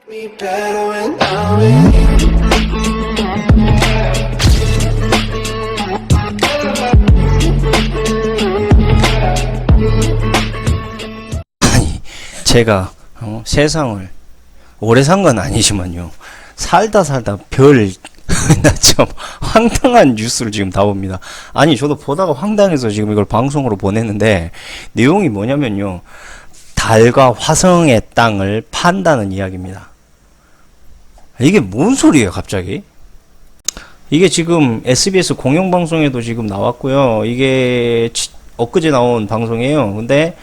Me better when I'm with you. 아니, 제가 세상을 오래 산 건 아니지만요. 살다 별 나 참 황당한 뉴스를 지금 다 봅니다. 아니, 저도 보다가 황당해서 지금 이걸 방송으로 보냈는데, 내용이 뭐냐면요. 달과 화성의 땅을 판다는 이야기입니다. 이게 뭔 소리예요, 갑자기? 이게 지금 SBS 공영방송에도 지금 나왔고요. 이게 엊그제 나온 방송이에요. 근데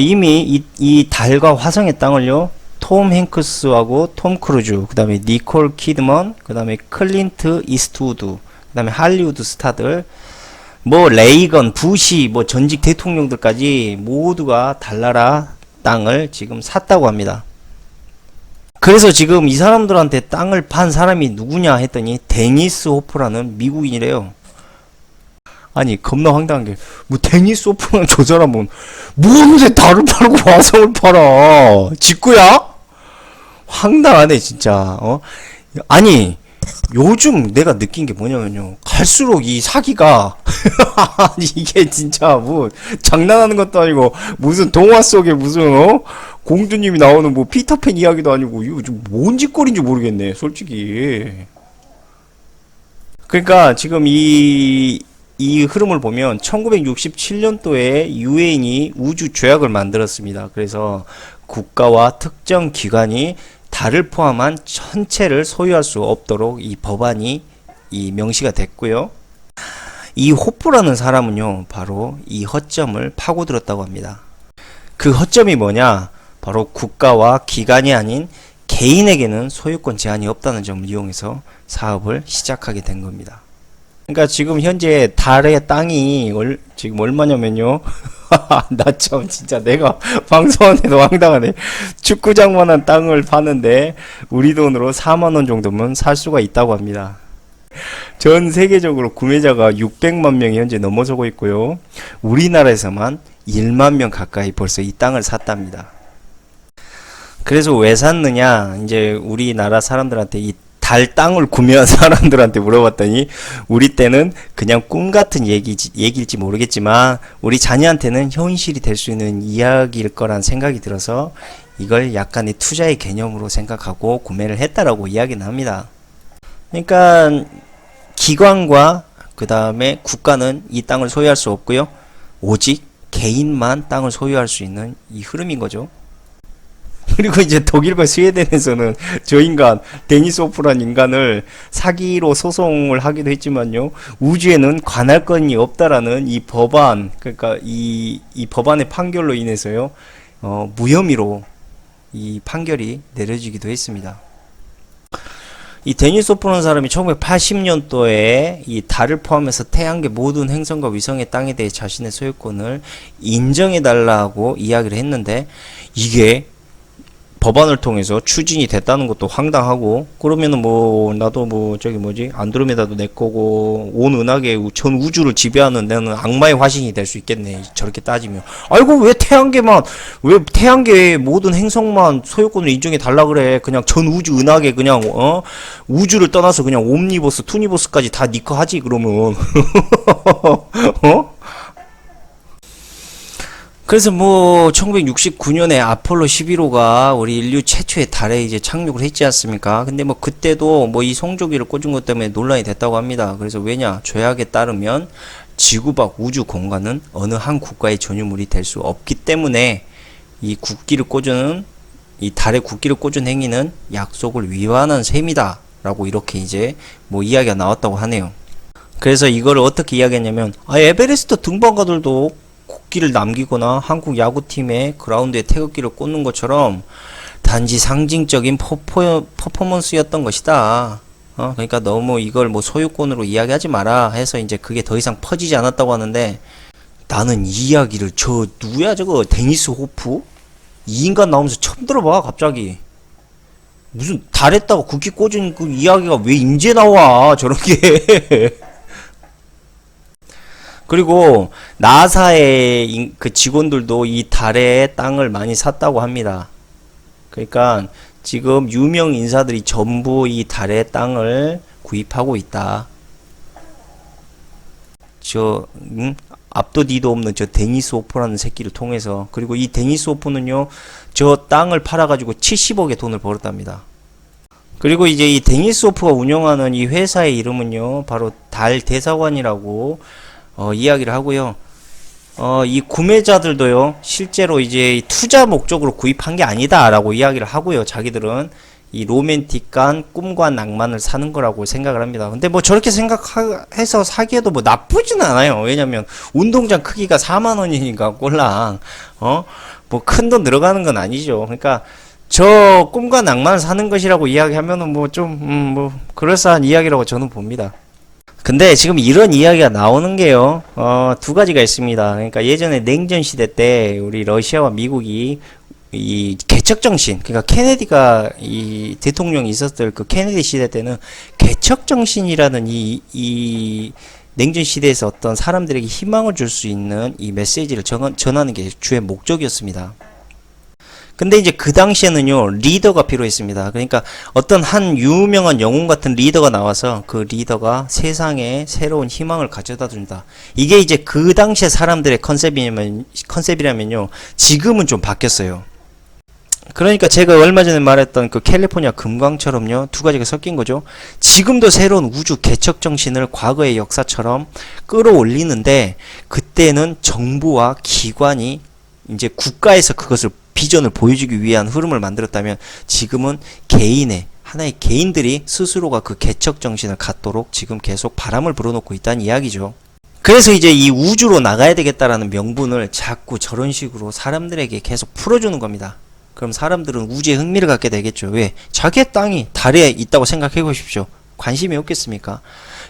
이미 이 달과 화성의 땅을요, 톰 행크스하고 톰 크루즈, 그 다음에 니콜 키드먼, 그 다음에 클린트 이스트우드, 그 다음에 할리우드 스타들, 뭐 레이건, 부시, 뭐 전직 대통령들까지 모두가 달나라 땅을 지금 샀다고 합니다. 그래서 지금 이 사람들한테 땅을 판 사람이 누구냐 했더니 데니스 호프라는 미국인이래요. 아니, 겁나 황당한 게, 뭐 데니스 호프라는 저 사람은 뭔데 달을 팔고 화성을 팔아? 직구야? 황당하네 진짜. 아니, 요즘 내가 느낀 게 뭐냐면요, 갈수록 이 사기가 아니, 이게 진짜 뭐 장난하는 것도 아니고 무슨 동화 속에 무슨 공주님이 나오는 뭐 피터팬 이야기도 아니고 이거 좀 뭔 짓거리인지 모르겠네 솔직히. 그러니까 지금 이 흐름을 보면 1967년도에 유엔이 우주 조약을 만들었습니다. 그래서 국가와 특정 기관이 달을 포함한 전체를 소유할 수 없도록 이 법안이 명시가 됐고요. 이 호프라는 사람은요, 바로 이 허점을 파고들었다고 합니다. 그 허점이 뭐냐? 바로 국가와 기관이 아닌 개인에게는 소유권 제한이 없다는 점을 이용해서 사업을 시작하게 된 겁니다. 그러니까 지금 현재 달의 땅이 지금 얼마냐면요. 나 참 진짜 내가 방송하는데도 황당하네. 축구장만한 땅을 파는데 우리 돈으로 4만원 정도면 살 수가 있다고 합니다. 전 세계적으로 구매자가 600만 명이 현재 넘어서고 있고요. 우리나라에서만 1만 명 가까이 벌써 이 땅을 샀답니다. 그래서 왜 샀느냐? 이제 우리나라 사람들한테 이 달 땅을 구매한 사람들한테 물어봤더니 우리 때는 그냥 꿈 같은 얘기일지 모르겠지만 우리 자녀한테는 현실이 될 수 있는 이야기일 거란 생각이 들어서 이걸 약간의 투자의 개념으로 생각하고 구매를 했다라고 이야기는 합니다. 그러니까 기관과 그 다음에 국가는 이 땅을 소유할 수 없고요. 오직 개인만 땅을 소유할 수 있는 이 흐름인 거죠. 그리고 이제 독일과 스웨덴에서는 저 인간 데니스 호프란 인간을 사기로 소송을 하기도 했지만요, 우주에는 관할권이 없다라는 이 법안, 그러니까 이 법안의 판결로 인해서요, 무혐의로 이 판결이 내려지기도 했습니다. 이 데니스 호프라는 사람이 1980년도에 이 달을 포함해서 태양계 모든 행성과 위성의 땅에 대해 자신의 소유권을 인정해달라고 이야기를 했는데, 이게 법안을 통해서 추진이 됐다는 것도 황당하고, 그러면은 뭐 나도 뭐 저기 뭐지, 안드로메다도 내 거고 온 은하계 전 우주를 지배하는 나는 악마의 화신이 될 수 있겠네 저렇게 따지면. 아이고, 왜 태양계의 모든 행성만 소유권을 인정해 달라 그래? 그냥 전 우주 은하계 그냥 우주를 떠나서 그냥 옴니버스 투니버스까지 다 니 거 하지 그러면. 그래서 뭐 1969년에 아폴로 11호가 우리 인류 최초의 달에 이제 착륙을 했지 않습니까? 근데 뭐 그때도 뭐 이 송조기를 꽂은 것 때문에 논란이 됐다고 합니다. 그래서 왜냐? 조약에 따르면 지구 밖 우주 공간은 어느 한 국가의 전유물이 될 수 없기 때문에 이 달에 국기를 꽂은 행위는 약속을 위반한 셈이다 라고 이렇게 이제 뭐 이야기가 나왔다고 하네요. 그래서 이거를 어떻게 이야기했냐면, 에베레스트 등반가들도 국기를 남기거나 한국 야구팀의 그라운드에 태극기를 꽂는 것처럼 단지 상징적인 퍼포먼스였던 것이다. 그러니까 너무 이걸 뭐 소유권으로 이야기하지 마라 해서 이제 그게 더 이상 퍼지지 않았다고 하는데, 나는 이 이야기를 누구야 저거 데니스 호프? 이 인간 나오면서 처음 들어봐 갑자기. 무슨 달했다고 국기 꽂은 그 이야기가 왜 인제 나와 저렇게. 그리고 나사의 그 직원들도 이 달의 땅을 많이 샀다고 합니다. 그러니까 지금 유명 인사들이 전부 이 달의 땅을 구입하고 있다. 앞도 뒤도 없는 저 데니스 오프라는 새끼를 통해서. 그리고 이 데니스 오프는요, 저 땅을 팔아가지고 70억의 돈을 벌었답니다. 그리고 이제 이 데니스 오프가 운영하는 이 회사의 이름은요, 바로 달 대사관이라고 이야기를 하고요. 이 구매자들도요, 실제로 이제 투자 목적으로 구입한 게 아니다라고 이야기를 하고요. 자기들은 이 로맨틱한 꿈과 낭만을 사는 거라고 생각을 합니다. 근데 뭐 저렇게 생각해서 사기에도 뭐 나쁘진 않아요. 왜냐면 운동장 크기가 4만 원이니까 꼴랑 뭐 큰 돈 들어가는 건 아니죠. 그러니까 저 꿈과 낭만을 사는 것이라고 이야기하면은 뭐 좀 뭐 그럴싸한 이야기라고 저는 봅니다. 근데 지금 이런 이야기가 나오는 게요, 두 가지가 있습니다. 그러니까 예전에 냉전 시대 때 우리 러시아와 미국이 이 개척정신, 그러니까 케네디가 이 대통령이 있었을 그 케네디 시대 때는 개척정신이라는 이 냉전 시대에서 어떤 사람들에게 희망을 줄 수 있는 이 메시지를 전하는 게 주의 목적이었습니다. 근데 이제 그 당시에는요, 리더가 필요했습니다. 그러니까 어떤 한 유명한 영웅 같은 리더가 나와서 그 리더가 세상에 새로운 희망을 가져다 준다. 이게 이제 그 당시에 사람들의 컨셉이라면요, 지금은 좀 바뀌었어요. 그러니까 제가 얼마 전에 말했던 그 캘리포니아 금광처럼요, 두 가지가 섞인 거죠. 지금도 새로운 우주 개척 정신을 과거의 역사처럼 끌어올리는데, 그때는 정부와 기관이 이제 국가에서 그것을 비전을 보여주기 위한 흐름을 만들었다면, 지금은 하나의 개인들이 스스로가 그 개척 정신을 갖도록 지금 계속 바람을 불어넣고 있다는 이야기죠. 그래서 이제 이 우주로 나가야 되겠다라는 명분을 자꾸 저런 식으로 사람들에게 계속 풀어주는 겁니다. 그럼 사람들은 우주에 흥미를 갖게 되겠죠. 왜? 자기의 땅이 달에 있다고 생각해 보십시오. 관심이 없겠습니까?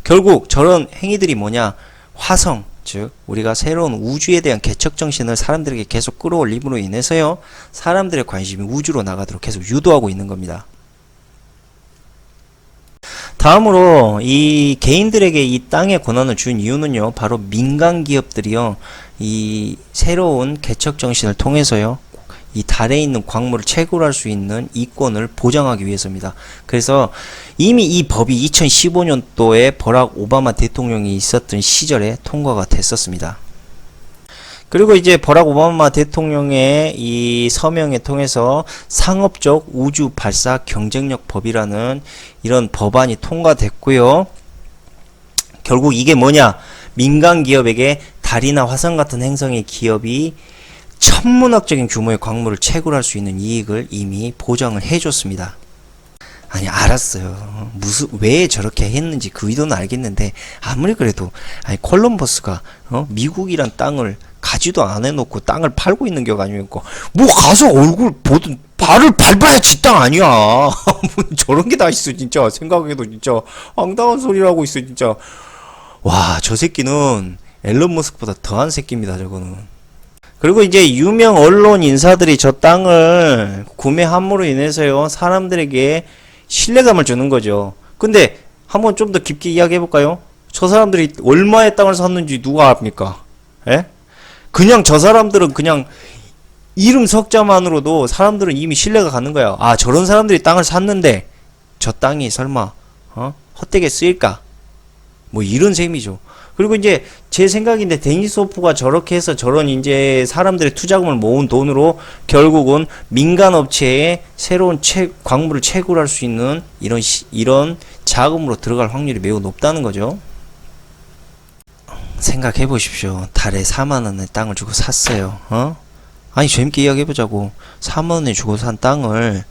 결국 저런 행위들이 뭐냐? 화성, 즉 우리가 새로운 우주에 대한 개척 정신을 사람들에게 계속 끌어올림으로 인해서요, 사람들의 관심이 우주로 나가도록 계속 유도하고 있는 겁니다. 다음으로 이 개인들에게 이 땅의 권한을 준 이유는요, 바로 민간 기업들이요, 이 새로운 개척 정신을 통해서요, 이 달에 있는 광물을 채굴할 수 있는 이권을 보장하기 위해서입니다. 그래서 이미 이 법이 2015년도에 버락 오바마 대통령이 있었던 시절에 통과가 됐었습니다. 그리고 이제 버락 오바마 대통령의 이 서명에 통해서 상업적 우주 발사 경쟁력 법이라는 이런 법안이 통과됐고요. 결국 이게 뭐냐? 민간 기업에게 달이나 화성 같은 행성의 기업이 천문학적인 규모의 광물을 채굴할 수 있는 이익을 이미 보장을 해줬습니다. 아니, 알았어요. 왜 저렇게 했는지 그 의도는 알겠는데, 아무리 그래도, 콜럼버스가, 미국이란 땅을 가지도 안 해놓고 땅을 팔고 있는 격 아니니까, 뭐 가서 얼굴 보든, 발을 밟아야 지 땅 아니야. 저런 게 다 있어, 진짜. 생각해도 진짜. 황당한 소리를 하고 있어, 진짜. 와, 저 새끼는 앨런 머스크보다 더한 새끼입니다, 저거는. 그리고 이제 유명 언론 인사들이 저 땅을 구매함으로 인해서요, 사람들에게 신뢰감을 주는 거죠. 근데 한번 좀 더 깊게 이야기해 볼까요? 저 사람들이 얼마의 땅을 샀는지 누가 압니까? 예? 그냥 저 사람들은 그냥 이름 석자만으로도 사람들은 이미 신뢰가 가는 거야. 아, 저런 사람들이 땅을 샀는데 저 땅이 설마 헛되게 쓰일까? 뭐 이런 셈이죠. 그리고 이제 제 생각인데 데니스 호프가 저렇게 해서 저런 이제 사람들의 투자금을 모은 돈으로 결국은 민간 업체에 새로운 광물을 채굴할 수 있는 이런 자금으로 들어갈 확률이 매우 높다는 거죠. 생각해 보십시오. 달에 4만 원의 땅을 주고 샀어요. 아니, 재밌게 이야기해 보자고. 4만 원에 주고 산 땅을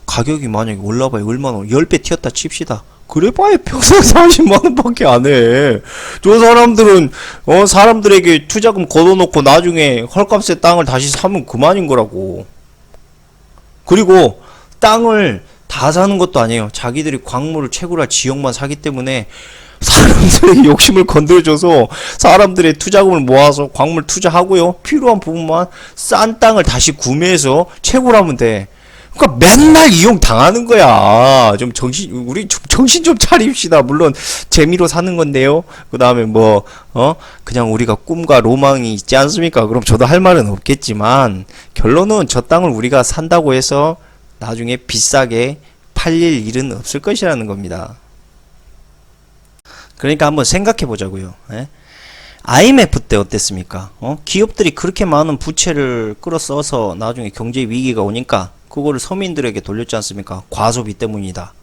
가격이 만약에 올라봐야 얼마나, 10배 튀었다 칩시다. 그래봐야 평생 40만 원밖에 안 해. 저 사람들은 사람들에게 투자금 걷어놓고 나중에 헐값에 땅을 다시 사면 그만인 거라고. 그리고 땅을 다 사는 것도 아니에요. 자기들이 광물을 채굴할 지역만 사기 때문에 사람들의 욕심을 건드려줘서 사람들의 투자금을 모아서 광물 투자하고요, 필요한 부분만 싼 땅을 다시 구매해서 채굴하면 돼. 그러니까 맨날 이용 당하는 거야. 우리 정신 좀 차립시다. 물론 재미로 사는 건데요. 그 다음에 그냥 우리가 꿈과 로망이 있지 않습니까? 그럼 저도 할 말은 없겠지만, 결론은 저 땅을 우리가 산다고 해서 나중에 비싸게 팔릴 일은 없을 것이라는 겁니다. 그러니까 한번 생각해 보자고요. 예? IMF 때 어땠습니까? 기업들이 그렇게 많은 부채를 끌어 써서 나중에 경제 위기가 오니까 그거를 서민들에게 돌렸지 않습니까? 과소비 때문이다.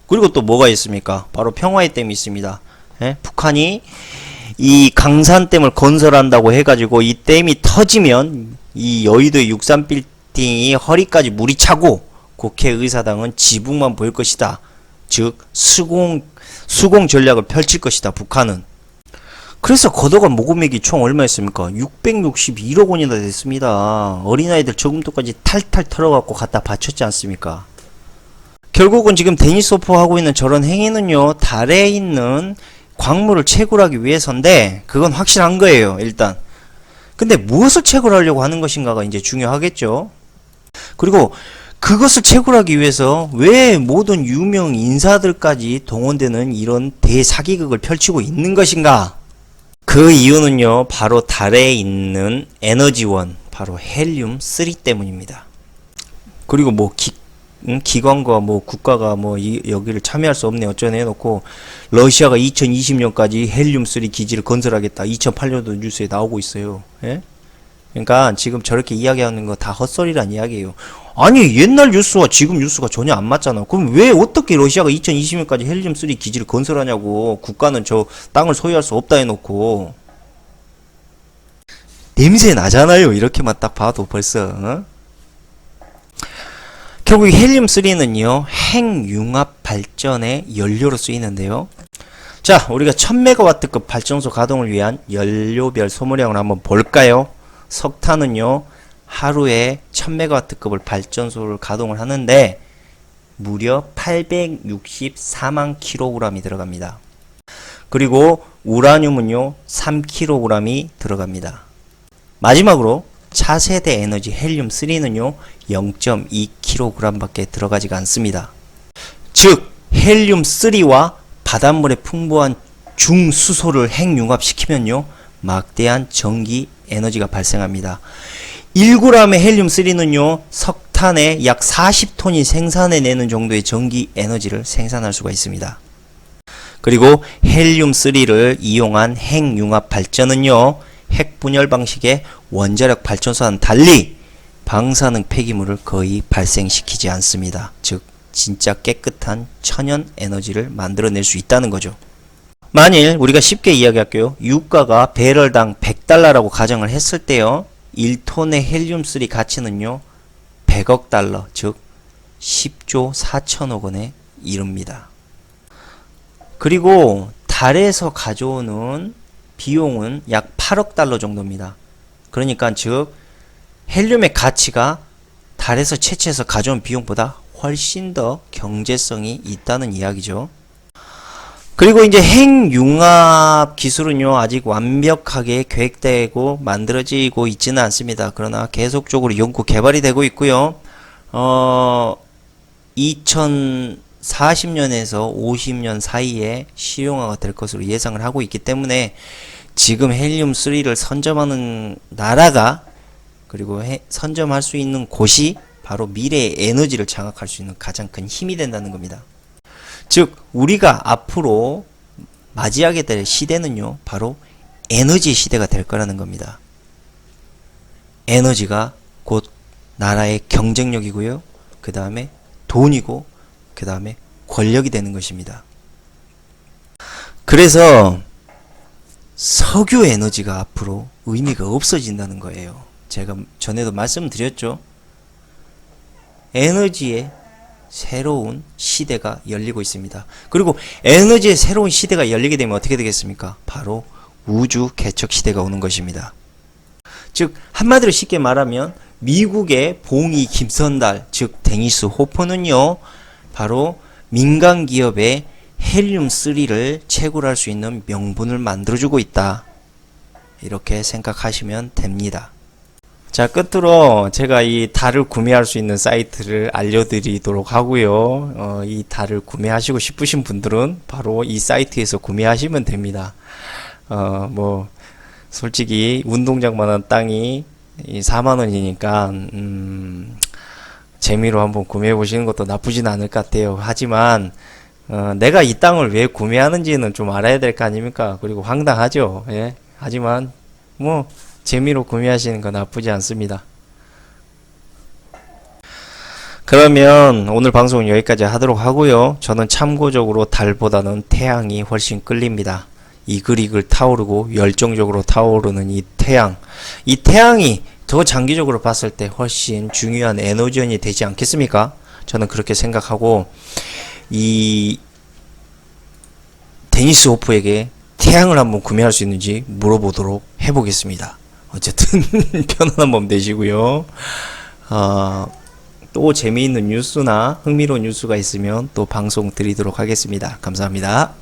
그리고 또 뭐가 있습니까? 바로 평화의 댐이 있습니다. 예? 북한이 이 강산댐을 건설한다고 해가지고 이 댐이 터지면 이 여의도의 63 빌딩이 허리까지 물이 차고 국회의사당은 지붕만 보일 것이다. 즉 수공 전략을 펼칠 것이다. 북한은. 그래서 걷어간 모금액이 총 얼마였습니까? 661억 원이나 됐습니다. 어린아이들 저금통까지 탈탈 털어갖고 갖다 바쳤지 않습니까? 결국은 지금 데니스 호퍼 하고 있는 저런 행위는요, 달에 있는 광물을 채굴하기 위해서인데, 그건 확실한 거예요, 일단. 근데 무엇을 채굴하려고 하는 것인가가 이제 중요하겠죠. 그리고 그것을 채굴하기 위해서 왜 모든 유명 인사들까지 동원되는 이런 대사기극을 펼치고 있는 것인가? 그 이유는요, 바로 달에 있는 에너지원, 바로 헬륨3 때문입니다. 그리고 뭐 기관과 뭐 국가가 뭐 여기를 참여할 수 없네 어쩌네 해놓고 러시아가 2020년까지 헬륨3 기지를 건설하겠다 2008년도 뉴스에 나오고 있어요. 예? 그러니까 지금 저렇게 이야기하는 거 다 헛소리란 이야기예요. 아니 옛날 뉴스와 지금 뉴스가 전혀 안 맞잖아. 그럼 왜 어떻게 러시아가 2020년까지 헬륨3 기지를 건설하냐고. 국가는 저 땅을 소유할 수 없다 해놓고. 냄새 나잖아요. 이렇게만 딱 봐도 벌써. 어? 결국 헬륨3는요 핵융합 발전의 연료로 쓰이는데요. 자, 우리가 1000메가와트급 발전소 가동을 위한 연료별 소모량을 한번 볼까요? 석탄은요 하루에 1000메가와트급을 발전소를 가동을 하는데 무려 864만 kg이 들어갑니다. 그리고 우라늄은요 3kg이 들어갑니다. 마지막으로 차세대 에너지 헬륨3는요 0.2kg 밖에 들어가지가 않습니다. 즉 헬륨3와 바닷물에 풍부한 중수소를 핵융합시키면요 막대한 전기 에너지가 발생합니다. 1g의 헬륨3는요 석탄의 약 40톤이 생산해내는 정도의 전기 에너지를 생산할 수가 있습니다. 그리고 헬륨3를 이용한 핵융합 발전은요 핵분열 방식의 원자력 발전소와는 달리 방사능 폐기물을 거의 발생시키지 않습니다. 즉 진짜 깨끗한 천연 에너지를 만들어낼 수 있다는 거죠. 만일 우리가 쉽게 이야기할게요. 유가가 배럴당 100달러라고 가정을 했을 때요 1톤의 헬륨3 가치는요 100억 달러, 즉 10조 4천억 원에 이릅니다. 그리고 달에서 가져오는 비용은 약 8억 달러 정도입니다. 그러니까 즉 헬륨의 가치가 달에서 채취해서 가져온 비용보다 훨씬 더 경제성이 있다는 이야기죠. 그리고 이제 핵융합 기술은요 아직 완벽하게 계획되고 만들어지고 있지는 않습니다. 그러나 계속적으로 연구 개발이 되고 있고요. 2040년에서 50년 사이에 실용화가 될 것으로 예상을 하고 있기 때문에 지금 헬륨3를 선점하는 나라가 그리고 선점할 수 있는 곳이 바로 미래의 에너지를 장악할 수 있는 가장 큰 힘이 된다는 겁니다. 즉 우리가 앞으로 맞이하게 될 시대는요 바로 에너지 시대가 될 거라는 겁니다. 에너지가 곧 나라의 경쟁력이고요 그 다음에 돈이고 그 다음에 권력이 되는 것입니다. 그래서 석유 에너지가 앞으로 의미가 없어진다는 거예요. 제가 전에도 말씀드렸죠. 에너지의 새로운 시대가 열리고 있습니다. 그리고 에너지의 새로운 시대가 열리게 되면 어떻게 되겠습니까? 바로 우주 개척 시대가 오는 것입니다. 즉 한마디로 쉽게 말하면 미국의 봉이 김선달 즉 데니스 호퍼는요 바로 민간 기업의 헬륨3를 채굴할 수 있는 명분을 만들어주고 있다. 이렇게 생각하시면 됩니다. 자, 끝으로 제가 이 달을 구매할 수 있는 사이트를 알려드리도록 하고요. 이 달을 구매하시고 싶으신 분들은 바로 이 사이트에서 구매하시면 됩니다. 뭐 솔직히 운동장만한 땅이 4만원이니까 재미로 한번 구매해 보시는 것도 나쁘진 않을 것 같아요. 하지만 내가 이 땅을 왜 구매하는지는 좀 알아야 될 거 아닙니까? 그리고 황당하죠. 예. 하지만 뭐 재미로 구매하시는 거 나쁘지 않습니다. 그러면 오늘 방송은 여기까지 하도록 하고요. 저는 참고적으로 달보다는 태양이 훨씬 끌립니다. 이글이글 타오르고 열정적으로 타오르는 이 태양이 더 장기적으로 봤을 때 훨씬 중요한 에너지원이 되지 않겠습니까? 저는 그렇게 생각하고 이 데니스 호프에게 태양을 한번 구매할 수 있는지 물어보도록 해보겠습니다. 어쨌든 편안한 밤 되시고요. 또 재미있는 뉴스나 흥미로운 뉴스가 있으면 또 방송 드리도록 하겠습니다. 감사합니다.